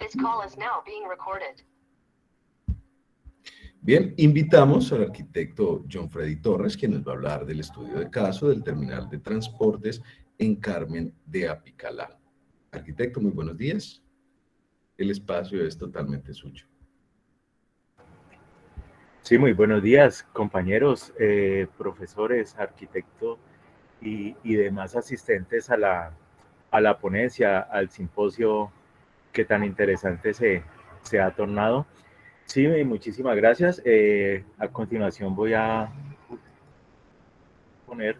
This call is now being recorded. Bien, invitamos al arquitecto John Freddy Torres, quien nos va a hablar del estudio de caso del terminal de transportes en Carmen de Apicalá. Arquitecto, muy buenos días. El espacio es totalmente suyo. Sí, muy buenos días, compañeros, profesores, arquitectos y demás asistentes a la ponencia, al simposio que tan interesante se ha tornado. Sí, muchísimas gracias. A continuación voy a poner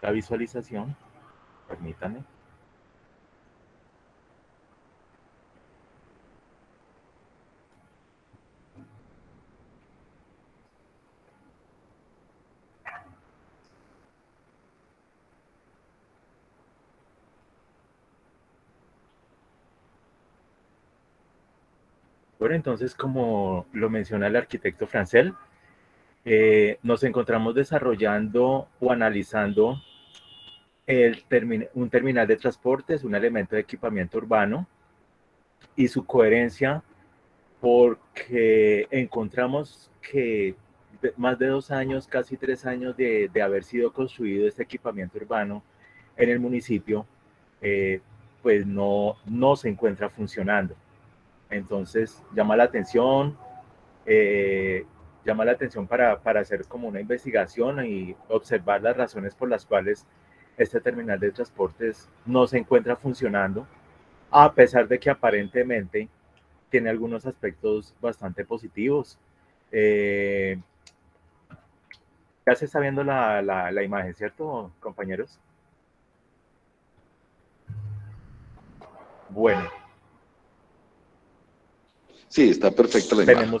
la visualización. Permítanme. Bueno, entonces, como lo menciona el arquitecto Francel, nos encontramos desarrollando o analizando un terminal de transportes, un elemento de equipamiento urbano y su coherencia, porque encontramos que más de 2 años, casi 3 años de haber sido construido este equipamiento urbano en el municipio, pues no se encuentra funcionando. Entonces llama la atención para hacer como una investigación y observar las razones por las cuales este terminal de transportes no se encuentra funcionando, a pesar de que aparentemente tiene algunos aspectos bastante positivos. Ya se está viendo la imagen, ¿cierto, compañeros? Bueno. Sí, está perfecta la imagen.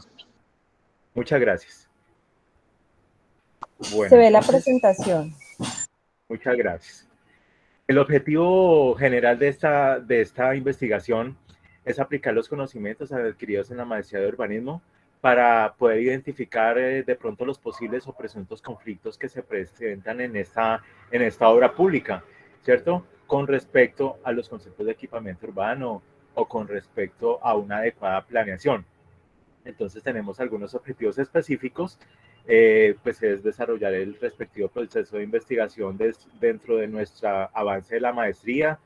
Muchas gracias. Bueno, se ve la presentación. Muchas gracias. El objetivo general de esta investigación es aplicar los conocimientos adquiridos en la maestría de urbanismo para poder identificar de pronto los posibles o presuntos conflictos que se presentan en esta obra pública, ¿cierto? Con respecto a los conceptos de equipamiento urbano o con respecto a una adecuada planeación. Entonces tenemos algunos objetivos específicos, pues es desarrollar el respectivo proceso de investigación dentro de nuestro avance de la maestría,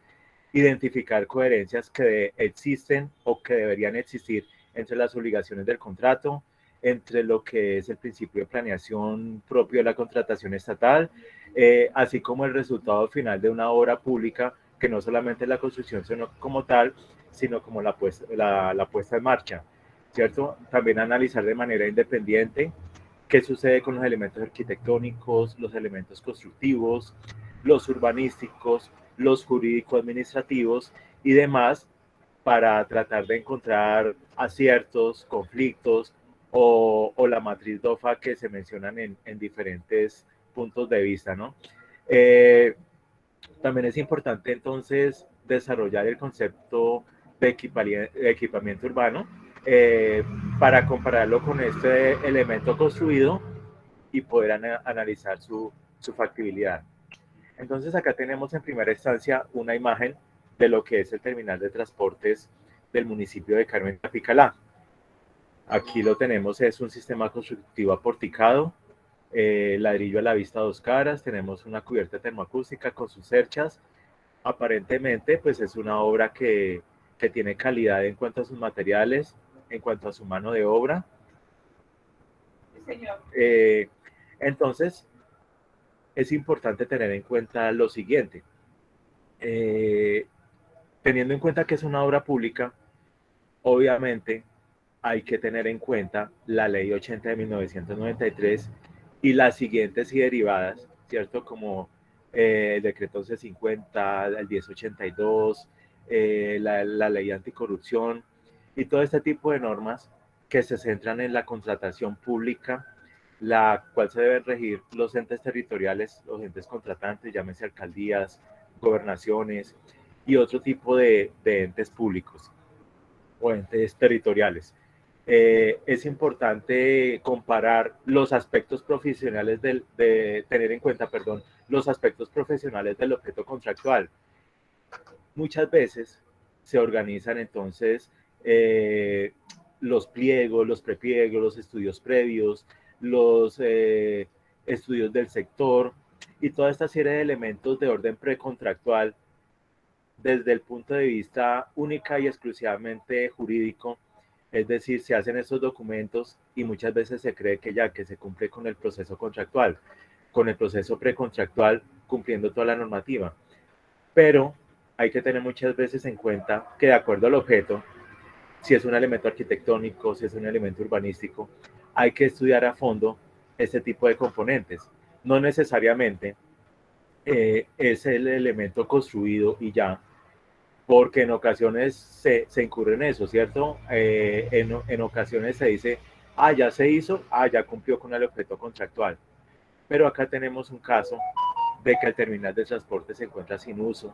identificar coherencias que existen o que deberían existir entre las obligaciones del contrato, entre lo que es el principio de planeación propio de la contratación estatal, así como el resultado final de una obra pública, que no solamente es la construcción como tal, sino como la puesta en marcha, ¿cierto? También analizar de manera independiente qué sucede con los elementos arquitectónicos, los elementos constructivos, los urbanísticos, los jurídico-administrativos y demás, para tratar de encontrar aciertos, conflictos o la matriz DOFA que se mencionan en diferentes puntos de vista, ¿no? También es importante entonces desarrollar el concepto de equipamiento urbano para compararlo con este elemento construido y poder analizar su factibilidad. Entonces acá tenemos en primera instancia una imagen de lo que es el terminal de transportes del municipio de Carmen de Apicalá. Aquí lo tenemos, es un sistema constructivo aporticado, ladrillo a la vista 2 caras, tenemos una cubierta termoacústica con sus cerchas. Aparentemente pues es una obra que tiene calidad en cuanto a sus materiales, en cuanto a su mano de obra. Sí, señor. Entonces es importante tener en cuenta lo siguiente. Teniendo en cuenta que es una obra pública, obviamente hay que tener en cuenta la Ley 80 de 1993 y las siguientes y derivadas, ¿cierto? Como el Decreto 1150, el 1082, la Ley Anticorrupción y todo este tipo de normas que se centran en la contratación pública, la cual se deben regir los entes territoriales, los entes contratantes, llámese alcaldías, gobernaciones y otro tipo de entes públicos o entes territoriales. Es importante comparar los aspectos profesionales tener en cuenta, los aspectos profesionales del objeto contractual. Muchas veces se organizan entonces los pliegos, los prepliegos, los estudios previos, los estudios del sector y toda esta serie de elementos de orden precontractual desde el punto de vista única y exclusivamente jurídico. Es decir, se hacen estos documentos y muchas veces se cree que ya que se cumple con el proceso contractual, con el proceso precontractual, cumpliendo toda la normativa. Pero hay que tener muchas veces en cuenta que de acuerdo al objeto, si es un elemento arquitectónico, si es un elemento urbanístico, hay que estudiar a fondo este tipo de componentes. No necesariamente es el elemento construido y ya, porque en ocasiones se incurre en eso, ¿cierto? En ocasiones se dice, ya se hizo, ya cumplió con el objeto contractual. Pero acá tenemos un caso de que el terminal de transporte se encuentra sin uso,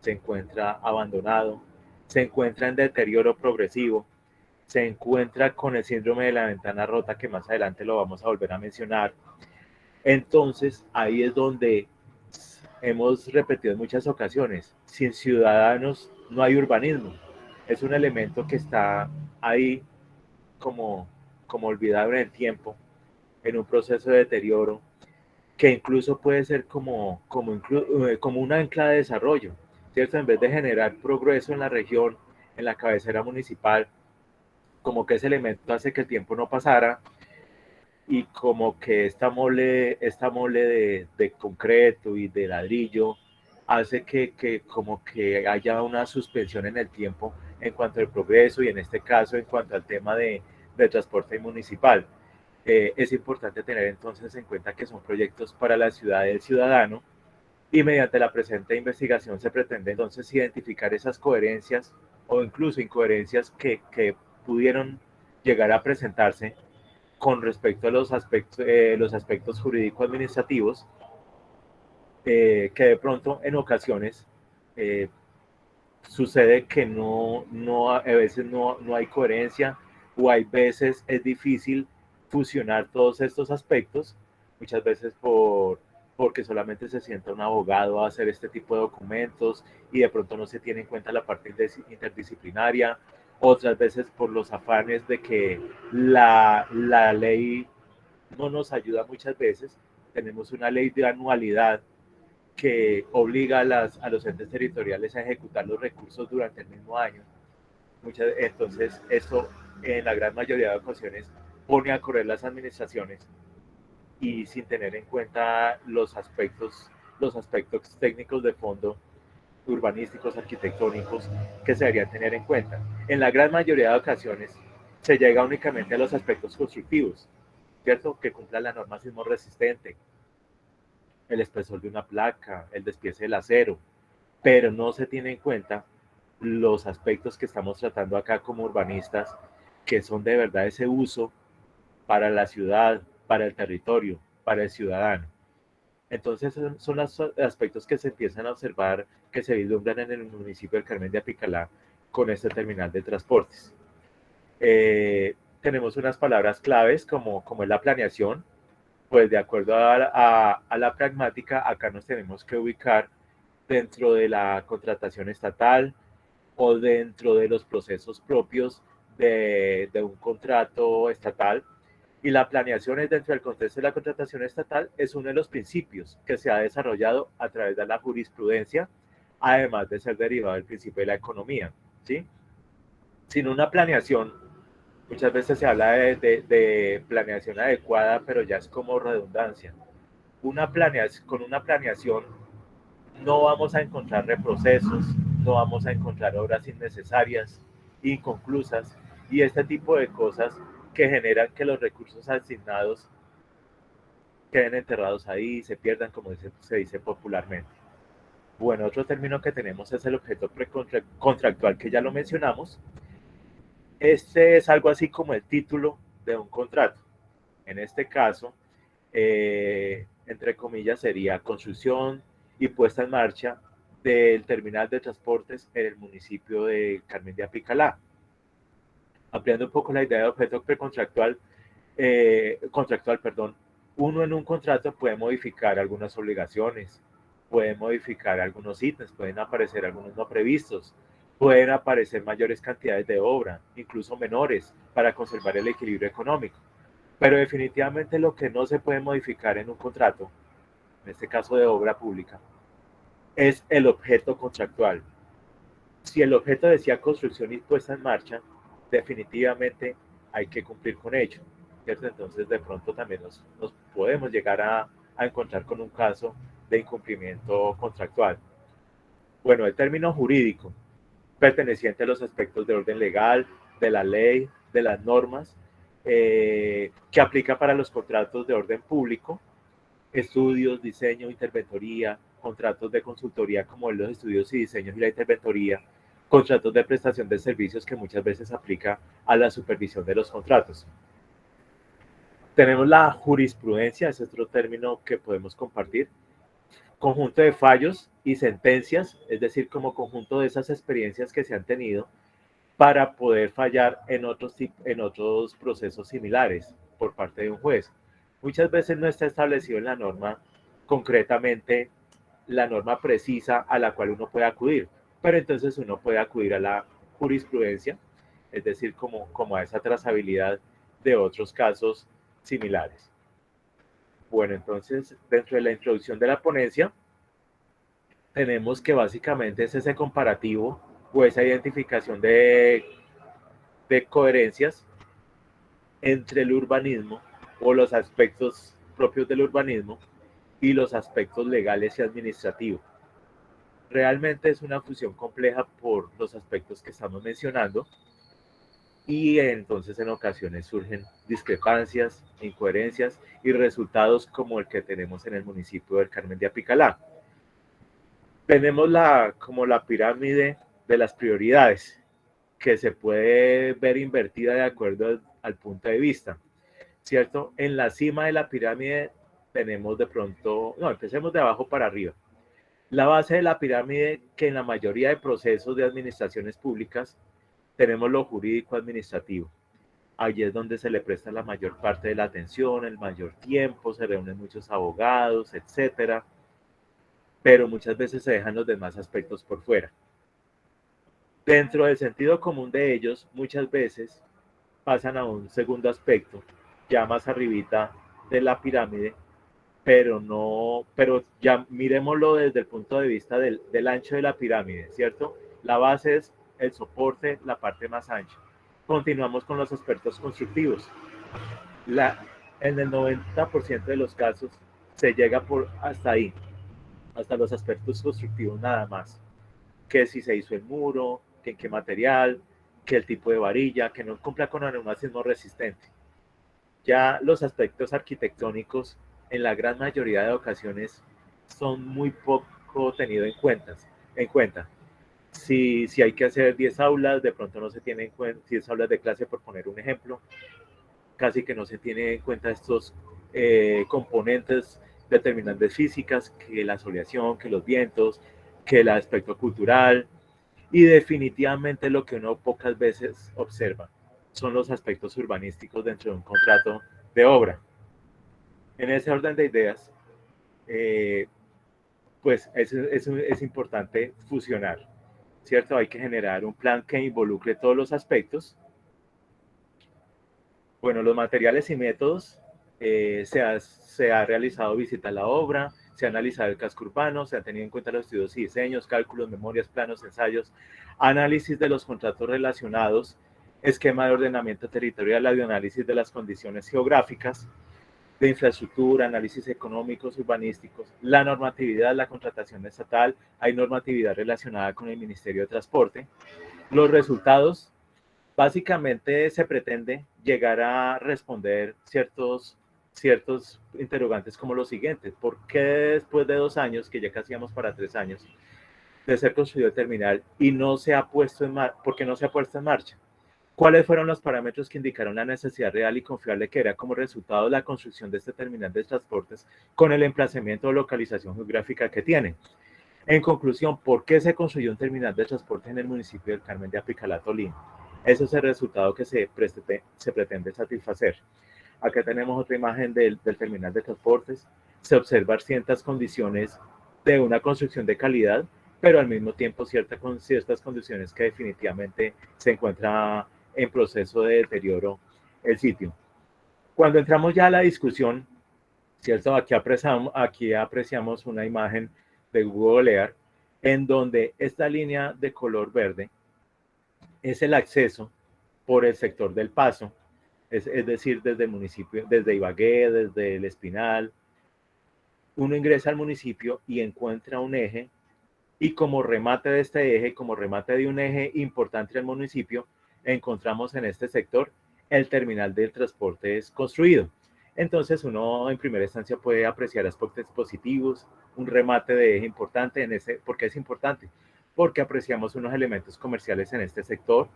se encuentra abandonado, se encuentra en deterioro progresivo, se encuentra con el síndrome de la ventana rota, que más adelante lo vamos a volver a mencionar. Entonces, ahí es donde hemos repetido en muchas ocasiones, sin ciudadanos no hay urbanismo. Es un elemento que está ahí como olvidado en el tiempo, en un proceso de deterioro, que incluso puede ser como una ancla de desarrollo, ¿cierto? En vez de generar progreso en la región, en la cabecera municipal, como que ese elemento hace que el tiempo no pasara y como que esta mole de concreto y de ladrillo hace que como que haya una suspensión en el tiempo en cuanto al progreso y en este caso en cuanto al tema de transporte municipal. Es importante tener entonces en cuenta que son proyectos para la ciudad del ciudadano y mediante la presente investigación se pretende entonces identificar esas coherencias o incluso incoherencias que pudieron llegar a presentarse con respecto a los aspectos jurídico-administrativos, que de pronto en ocasiones eh, sucede que a veces no hay coherencia o hay veces es difícil fusionar todos estos aspectos, muchas veces porque solamente se sienta un abogado a hacer este tipo de documentos y de pronto no se tiene en cuenta la parte interdisciplinaria, otras veces por los afanes de que la ley no nos ayuda muchas veces. Tenemos una ley de anualidad que obliga a los entes territoriales a ejecutar los recursos durante el mismo año. Entonces, esto en la gran mayoría de ocasiones pone a correr las administraciones y sin tener en cuenta los aspectos técnicos de fondo, urbanísticos, arquitectónicos, que se deberían tener en cuenta. En la gran mayoría de ocasiones se llega únicamente a los aspectos constructivos, ¿cierto? Que cumpla la norma sismo resistente, el espesor de una placa, el despiece del acero, pero no se tiene en cuenta los aspectos que estamos tratando acá como urbanistas, que son de verdad ese uso para la ciudad, para el territorio, para el ciudadano. Entonces son los aspectos que se empiezan a observar, que se vislumbran en el municipio del Carmen de Apicalá con este terminal de transportes. Tenemos unas palabras claves como es la planeación. Pues de acuerdo a la pragmática, acá nos tenemos que ubicar dentro de la contratación estatal o dentro de los procesos propios de un contrato estatal. Y la planeación es dentro del contexto de la contratación estatal, es uno de los principios que se ha desarrollado a través de la jurisprudencia, además de ser derivado del principio de la economía, ¿sí? Sin una planeación, muchas veces se habla de planeación adecuada, pero ya es como redundancia. Con una planeación no vamos a encontrar reprocesos, no vamos a encontrar obras innecesarias, inconclusas y este tipo de cosas que generan que los recursos asignados queden enterrados ahí y se pierdan, como se dice popularmente. Bueno, otro término que tenemos es el objeto precontractual, que ya lo mencionamos. Este es algo así como el título de un contrato. En este caso, entre comillas, sería construcción y puesta en marcha del terminal de transportes en el municipio de Carmen de Apicalá. Ampliando un poco la idea de objeto precontractual, uno en un contrato puede modificar algunas obligaciones, puede modificar algunos ítems, pueden aparecer algunos no previstos, pueden aparecer mayores cantidades de obra, incluso menores, para conservar el equilibrio económico. Pero definitivamente lo que no se puede modificar en un contrato, en este caso de obra pública, es el objeto contractual. Si el objeto decía construcción y puesta en marcha, definitivamente hay que cumplir con ello, ¿cierto? Entonces de pronto también nos podemos llegar a encontrar con un caso de incumplimiento contractual. Bueno, el término jurídico, perteneciente a los aspectos de orden legal, de la ley, de las normas, que aplica para los contratos de orden público, estudios, diseño, interventoría, contratos de consultoría como los estudios y diseños y la interventoría, contratos de prestación de servicios que muchas veces aplica a la supervisión de los contratos. Tenemos la jurisprudencia, ese es otro término que podemos compartir, conjunto de fallos y sentencias, es decir, como conjunto de esas experiencias que se han tenido para poder fallar en otros procesos similares por parte de un juez. Muchas veces no está establecido en la norma concretamente la norma precisa a la cual uno puede acudir, pero entonces uno puede acudir a la jurisprudencia, es decir, como a esa trazabilidad de otros casos similares. Bueno, entonces, dentro de la introducción de la ponencia, tenemos que básicamente es ese comparativo o esa identificación de coherencias entre el urbanismo o los aspectos propios del urbanismo y los aspectos legales y administrativos. Realmente es una fusión compleja por los aspectos que estamos mencionando y entonces en ocasiones surgen discrepancias, incoherencias y resultados como el que tenemos en el municipio del Carmen de Apicalá. Tenemos como la pirámide de las prioridades que se puede ver invertida de acuerdo al punto de vista, ¿cierto? En la cima de la pirámide tenemos de pronto, no, empecemos de abajo para arriba. La base de la pirámide, que en la mayoría de procesos de administraciones públicas tenemos lo jurídico administrativo. Allí es donde se le presta la mayor parte de la atención, el mayor tiempo, se reúnen muchos abogados, etcétera, pero muchas veces se dejan los demás aspectos por fuera. Dentro del sentido común de ellos, muchas veces pasan a un segundo aspecto, ya más arribita de la pirámide, pero ya miremoslo desde el punto de vista del ancho de la pirámide, ¿cierto? La base es el soporte, la parte más ancha. Continuamos con los aspectos constructivos. En el 90% de los casos se llega hasta ahí, hasta los aspectos constructivos nada más. Que si se hizo el muro, que en qué material, que el tipo de varilla, que no cumpla con el sismo resistente. Ya los aspectos arquitectónicos en la gran mayoría de ocasiones son muy poco tenidos en cuenta. Si hay que hacer 10 aulas, de pronto no se tiene en cuenta 10 aulas de clase, por poner un ejemplo, casi que no se tiene en cuenta estos componentes determinantes físicas, que la soleación, que los vientos, que el aspecto cultural, y definitivamente lo que uno pocas veces observa son los aspectos urbanísticos dentro de un contrato de obra. En ese orden de ideas, pues es importante fusionar, ¿cierto? Hay que generar un plan que involucre todos los aspectos. Bueno, los materiales y métodos, se ha realizado visita a la obra, se ha analizado el casco urbano, se han tenido en cuenta los estudios y diseños, cálculos, memorias, planos, ensayos, análisis de los contratos relacionados, esquema de ordenamiento territorial, análisis de las condiciones geográficas, de infraestructura, análisis económicos, urbanísticos, la normatividad, la contratación estatal, hay normatividad relacionada con el Ministerio de Transporte. Los resultados, básicamente se pretende llegar a responder ciertos interrogantes como los siguientes. ¿Por qué después de 2 años, que ya casi vamos para 3 años, de ser construido el terminal y no se ha puesto ¿por qué no se ha puesto en marcha? ¿Cuáles fueron los parámetros que indicaron la necesidad real y confiable que era como resultado de la construcción de este terminal de transportes con el emplazamiento o localización geográfica que tiene? En conclusión, ¿por qué se construyó un terminal de transporte en el municipio del Carmen de Apicalá, Tolima? Ese es el resultado que se pretende satisfacer. Acá tenemos otra imagen del terminal de transportes. Se observan ciertas condiciones de una construcción de calidad, pero al mismo tiempo con ciertas condiciones que definitivamente se encuentra en proceso de deterioro el sitio. Cuando entramos ya a la discusión, ¿cierto? Aquí apreciamos una imagen de Google Earth en donde esta línea de color verde es el acceso por el sector del Paso, es decir, desde el municipio, desde Ibagué, desde el Espinal. Uno ingresa al municipio y encuentra un eje, y como remate de este eje, como remate de un eje importante del municipio, encontramos en este sector el terminal de transportes construido. Entonces uno en primera instancia puede apreciar aspectos positivos, un remate de eje importante en ese. ¿Por qué es importante? Porque apreciamos unos elementos comerciales en este sector.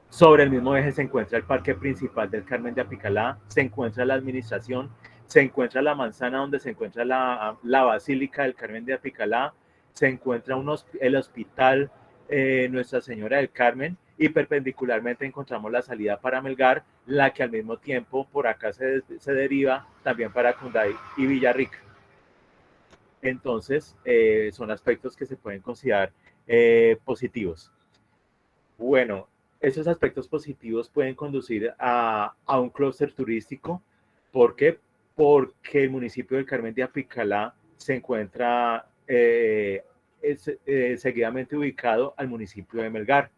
Sobre el mismo eje se encuentra el parque principal del Carmen de Apicalá, se encuentra la administración, se encuentra la manzana donde se encuentra la Basílica del Carmen de Apicalá, se encuentra el hospital Nuestra Señora del Carmen, y perpendicularmente encontramos la salida para Melgar, la que al mismo tiempo por acá se deriva también para Cunday y Villarrica. Entonces, son aspectos que se pueden considerar positivos. Bueno, esos aspectos positivos pueden conducir a un clúster turístico. ¿Por qué? Porque el municipio del Carmen de Apicalá se encuentra seguidamente ubicado al municipio de Melgar,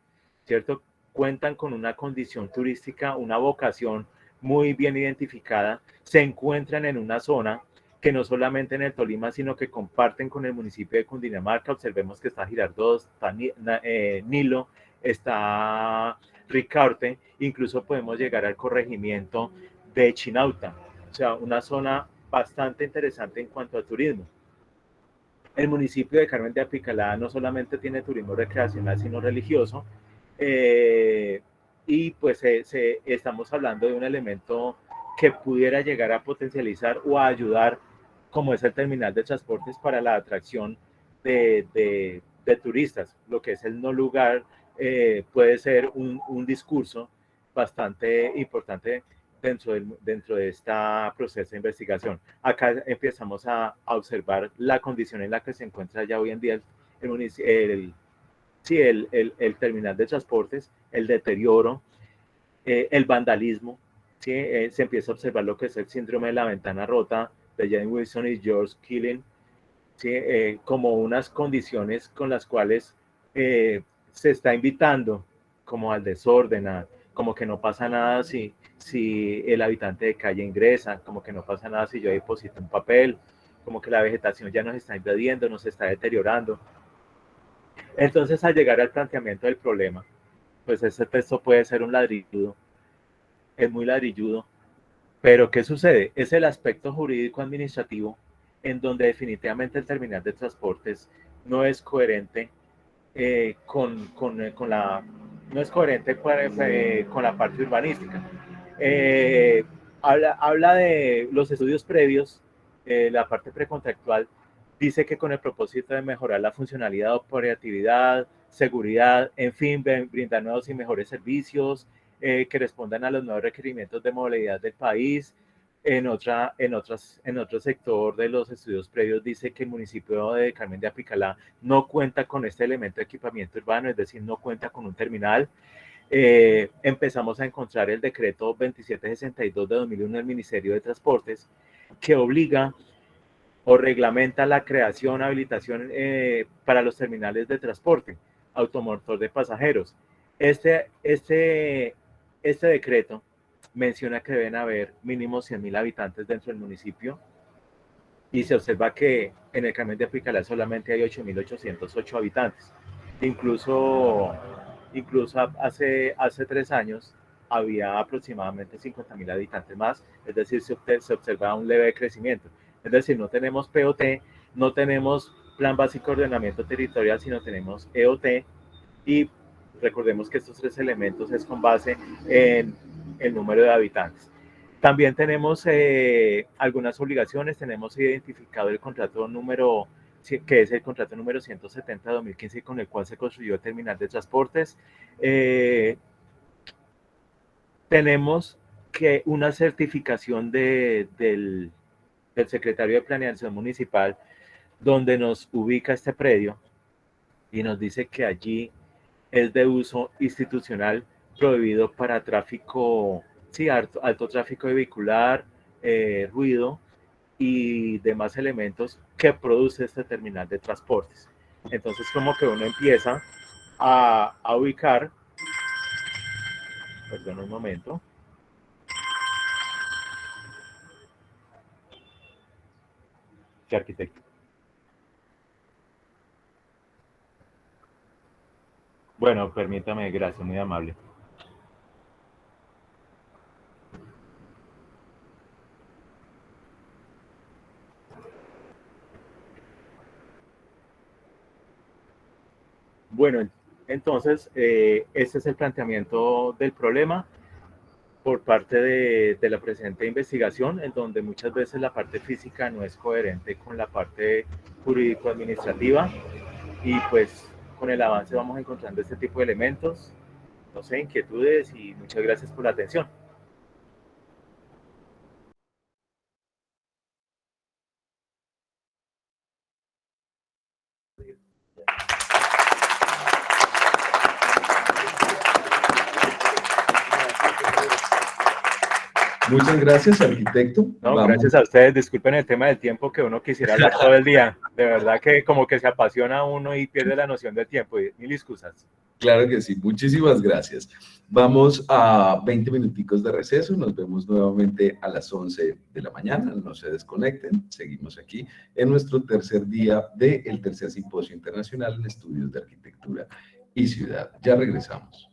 ¿cierto? Cuentan con una condición turística, una vocación muy bien identificada, se encuentran en una zona que no solamente en el Tolima, sino que comparten con el municipio de Cundinamarca. Observemos que está Girardot, está Nilo, está Ricaurte, incluso podemos llegar al corregimiento de Chinauta, o sea, una zona bastante interesante en cuanto a turismo. El municipio de Carmen de Apicalá no solamente tiene turismo recreacional, sino religioso, y pues estamos hablando de un elemento que pudiera llegar a potencializar o a ayudar, como es el terminal de transportes, para la atracción de turistas. Lo que es el no lugar puede ser un discurso bastante importante dentro de esta proceso de investigación. Acá empezamos a observar la condición en la que se encuentra ya hoy en día el terminal de transportes, el deterioro, el vandalismo. ¿Sí? Se empieza a observar lo que es el síndrome de la ventana rota de Jane Wilson y George Killing, ¿sí? Como unas condiciones con las cuales se está invitando como al desorden, como que no pasa nada si el habitante de calle ingresa, como que no pasa nada si yo deposito un papel, como que la vegetación ya nos está invadiendo, nos está deteriorando. Entonces, al llegar al planteamiento del problema, pues ese texto puede ser un ladrilludo, es muy ladrilludo, pero ¿qué sucede? Es el aspecto jurídico administrativo en donde definitivamente el terminal de transportes no es coherente no es coherente con la parte urbanística. Habla de los estudios previos, la parte precontractual dice que con el propósito de mejorar la funcionalidad, operatividad, seguridad, en fin, brindar nuevos y mejores servicios que respondan a los nuevos requerimientos de movilidad del país. En otro sector de los estudios previos dice que el municipio de Carmen de Apicalá no cuenta con este elemento de equipamiento urbano, es decir, no cuenta con un terminal. Empezamos a encontrar el decreto 2762 de 2001 del Ministerio de Transportes, que obliga o reglamenta la creación, habilitación para los terminales de transporte automotor de pasajeros. Este decreto menciona que deben haber mínimo 100.000 habitantes dentro del municipio, y se observa que en el Carmen de Apicalá solamente hay 8.808 habitantes. Incluso hace 3 años había aproximadamente 50.000 habitantes más, es decir, se observa un leve crecimiento. Es decir, no tenemos POT, no tenemos Plan Básico de Ordenamiento Territorial, sino tenemos EOT, y recordemos que estos 3 elementos es con base en el número de habitantes. También tenemos algunas obligaciones, tenemos identificado el contrato número, que es el contrato número 170 de 2015, con el cual se construyó el terminal de transportes. Tenemos que una certificación del secretario de Planeación Municipal, donde nos ubica este predio, y nos dice que allí es de uso institucional, prohibido para tráfico, sí, alto tráfico vehicular, ruido y demás elementos que produce este terminal de transportes. Entonces, como que uno empieza a ubicar, perdón un momento, ¿qué arquitecto? Bueno, permítame, gracias, muy amable. Bueno, entonces, este es el planteamiento del problema por parte de la presente investigación, en donde muchas veces la parte física no es coherente con la parte jurídico-administrativa y pues con el avance vamos encontrando este tipo de elementos, no sé, inquietudes y muchas gracias por la atención. Muchas gracias, arquitecto. No, Vamos. gracias a ustedes. Disculpen el tema del tiempo que uno quisiera hablar todo el día. De verdad que como que se apasiona uno y pierde la noción del tiempo. Mil excusas. Claro que sí, muchísimas gracias. Vamos a 20 minuticos de receso, nos vemos nuevamente a las 11 de la mañana, no se desconecten, seguimos aquí en nuestro tercer día del tercer simposio internacional en estudios de arquitectura y ciudad. Ya regresamos.